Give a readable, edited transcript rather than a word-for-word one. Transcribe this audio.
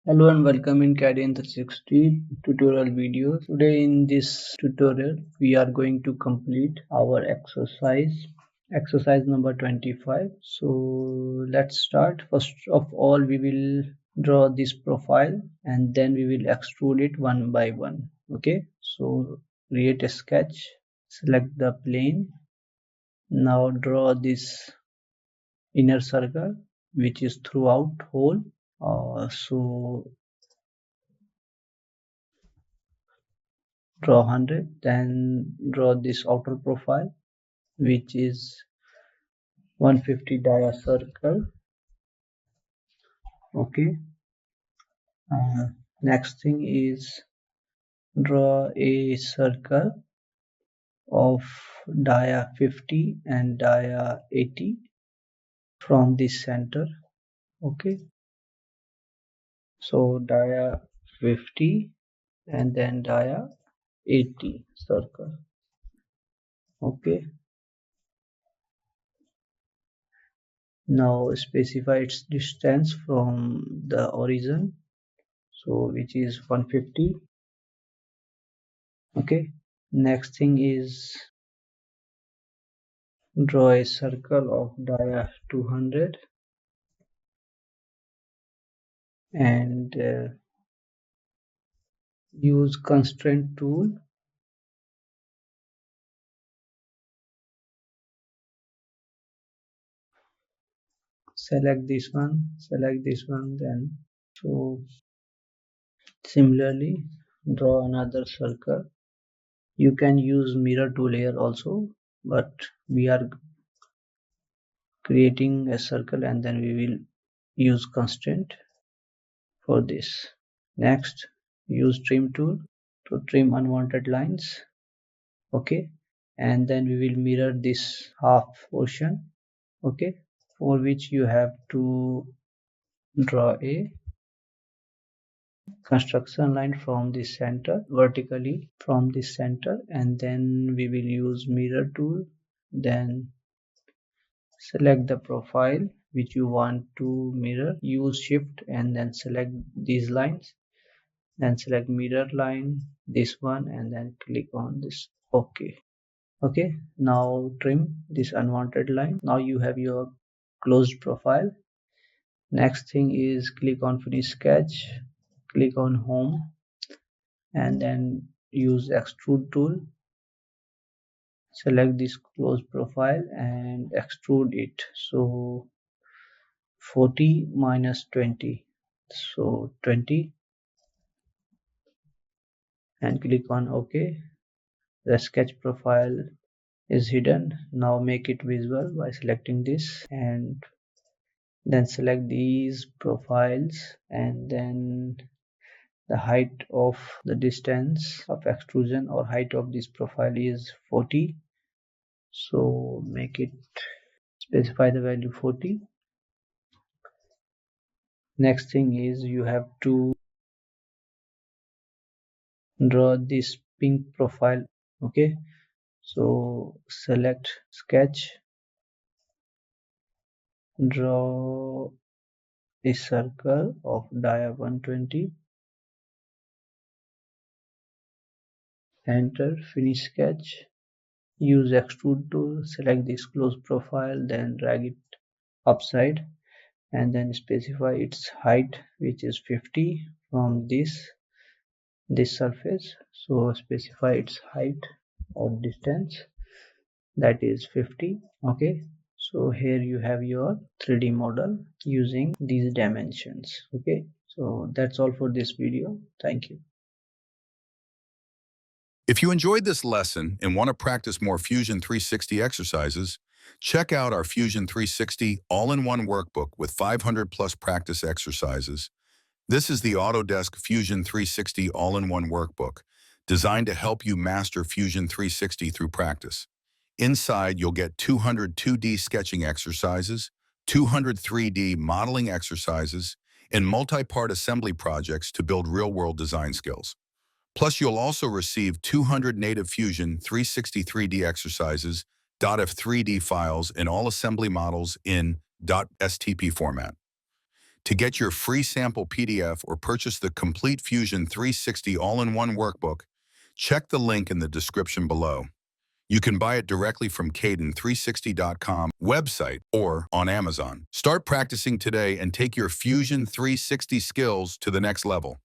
Hello and welcome in Cadence 360 tutorial video. Today in this tutorial we are going to complete our exercise number 25. So let's start. First of all we will draw this profile and then we will extrude it one by one. Okay, so create a sketch, select the plane. Now draw this inner circle which is throughout whole. So draw 100, then draw this outer profile which is 150 dia circle. Okay, uh, next thing is draw a circle of dia 50 and dia 80 from the center. Okay, so dia 50 and then dia 80 circle. Okay, now specify its distance from the origin, so which is 150. Okay, next thing is draw a circle of dia 200 and use constraint tool. Select this one, then so similarly draw another circle. You can use mirror tool here also, but we are creating a circle and then we will use constraint for this. Next, use trim tool to trim unwanted lines. Okay, and then we will mirror this half portion. Okay, for which you have to draw a construction line from the center vertically from the center, and then we will use mirror tool, then select the profile which you want to mirror, use shift and then select these lines, then select mirror line, this one, and then click on this. Okay, now trim this unwanted line. Now you have your closed profile. Next thing is click on finish sketch, click on home, and then use extrude tool. Select this closed profile and extrude it. So 40 minus 20, so 20, and click on OK. The sketch profile is hidden. Now make it visible by selecting this and then select these profiles, and then the height of the distance of extrusion or height of this profile is 40, so make it specify the value 40. Next thing is you have to draw this pink profile. Okay, so select sketch, draw a circle of dia 120, enter, finish sketch, use extrude tool, select this closed profile, then drag it upside and then specify its height which is 50 from this surface. So specify its height or distance, that is 50. Okay, so here you have your 3D model using these dimensions. Okay, so that's all for this video. Thank you. If you enjoyed this lesson and want to practice more Fusion 360 exercises, check out our Fusion 360 all-in-one workbook with 500 plus practice exercises. This is the Autodesk Fusion 360 all-in-one workbook, designed to help you master Fusion 360 through practice. Inside, you'll get 200 2D sketching exercises, 200 3D modeling exercises, and multi-part assembly projects to build real-world design skills. Plus, you'll also receive 200 native Fusion 360 3D exercises, .f3D files, and all assembly models in .stp format. To get your free sample PDF or purchase the complete Fusion 360 all-in-one workbook, check the link in the description below. You can buy it directly from Caden360.com website or on Amazon. Start practicing today and take your Fusion 360 skills to the next level.